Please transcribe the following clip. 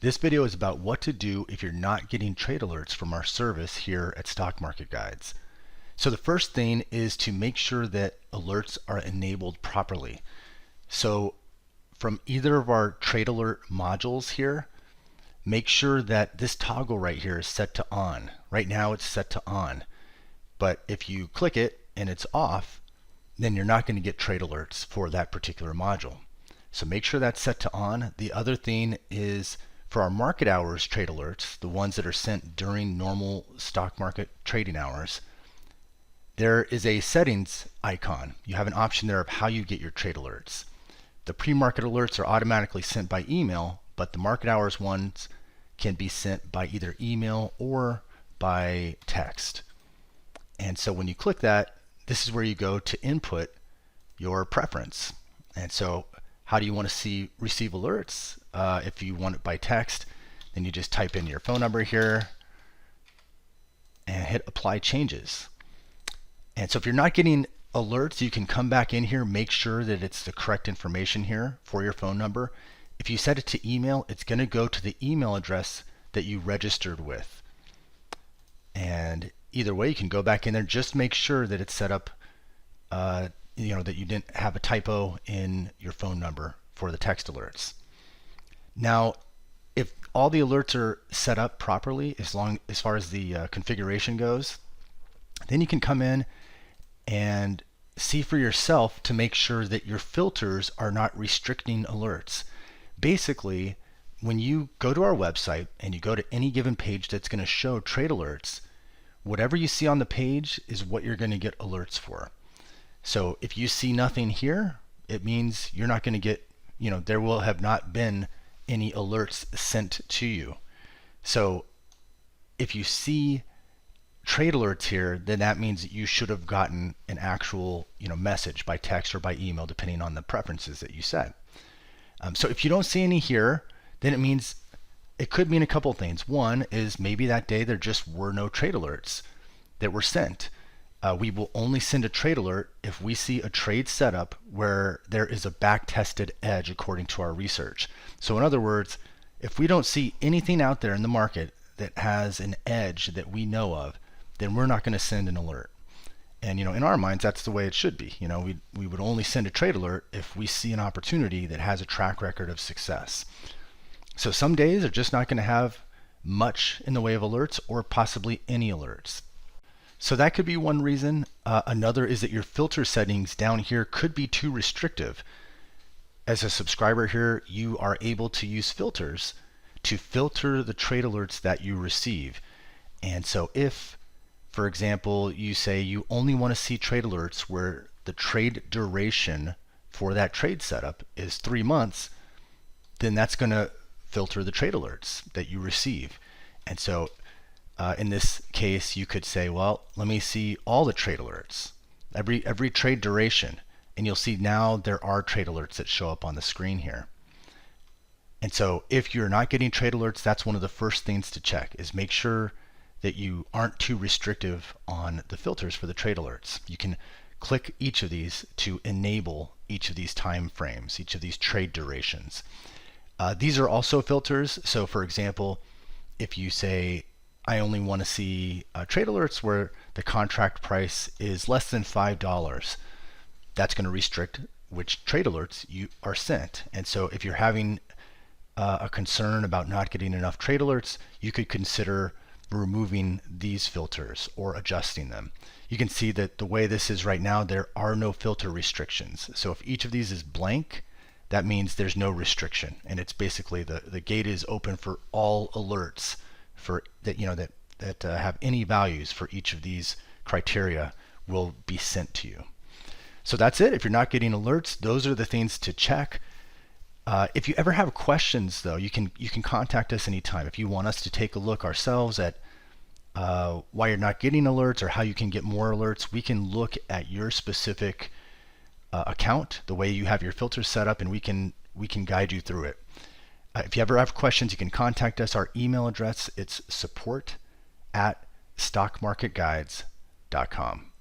This video is about what to do if you're not getting trade alerts from our service here at Stock Market Guides. So the first thing is to make sure that alerts are enabled properly. So from either of our trade alert modules here, make sure that this toggle right here is set to on. Right now it's set to on, but if you click it and it's off, then you're not going to get trade alerts for that particular module. So make sure that's set to on. The other thing is for our market hours trade alerts, the ones that are sent during normal stock market trading hours, there is a settings icon. You have an option there of how you get your trade alerts. The pre-market alerts are automatically sent by email, but the market hours ones can be sent by either email or by text. And so when you click that, this is where you go to input your preference. And so how do you want to receive alerts? If you want it by text, then you just type in your phone number here and hit apply changes. And so if you're not getting alerts, you can come back in here, make sure that it's the correct information here for your phone number. If you set it to email, it's going to go to the email address that you registered with. And either way, you can go back in there, just make sure that it's set up, that you didn't have a typo in your phone number for the text alerts. Now, if all the alerts are set up properly, as far as the configuration goes, then you can come in and see for yourself to make sure that your filters are not restricting alerts. Basically, when you go to our website and you go to any given page that's going to show trade alerts, whatever you see on the page is what you're going to get alerts for. So if you see nothing here, it means you're not going to get, there will have not been any alerts sent to you. So if you see trade alerts here, then that means that you should have gotten an actual message by text or by email, depending on the preferences that you set. So if you don't see any here, then it could mean a couple things. One is maybe that day there just were no trade alerts that were sent. We will only send a trade alert if we see a trade setup where there is a back-tested edge according to our research. So in other words, if we don't see anything out there in the market that has an edge that we know of, then we're not going to send an alert. And in our minds, that's the way it should be. We would only send a trade alert if we see an opportunity that has a track record of success. So some days are just not going to have much in the way of alerts or possibly any alerts. So that could be one reason. Another is that your filter settings down here could be too restrictive. As a subscriber here, you are able to use filters to filter the trade alerts that you receive. And so if, for example, you say you only want to see trade alerts where the trade duration for that trade setup is 3 months, then that's going to filter the trade alerts that you receive. And so in this case, you could say, well, let me see all the trade alerts, every trade duration, and you'll see now there are trade alerts that show up on the screen here. And so if you're not getting trade alerts, that's one of the first things to check, is make sure that you aren't too restrictive on the filters for the trade alerts. You can click each of these to enable each of these time frames, each of these trade durations. These are also filters. So for example, if you say, I only want to see trade alerts where the contract price is less than $5, that's going to restrict which trade alerts you are sent. And so if you're having a concern about not getting enough trade alerts, you could consider removing these filters or adjusting them. You can see that the way this is right now, there are no filter restrictions. So if each of these is blank, that means there's no restriction, and it's basically the gate is open for all alerts for that that have any values for each of these criteria will be sent to you. So that's it. If you're not getting alerts, those are the things to check. If you ever have questions, though, you can contact us anytime. If you want us to take a look ourselves at why you're not getting alerts or how you can get more alerts, we can look at your specific account, the way you have your filters set up, and we can guide you through it. If you ever have questions, you can contact us. Our email address, it's support@stockmarketguides.com.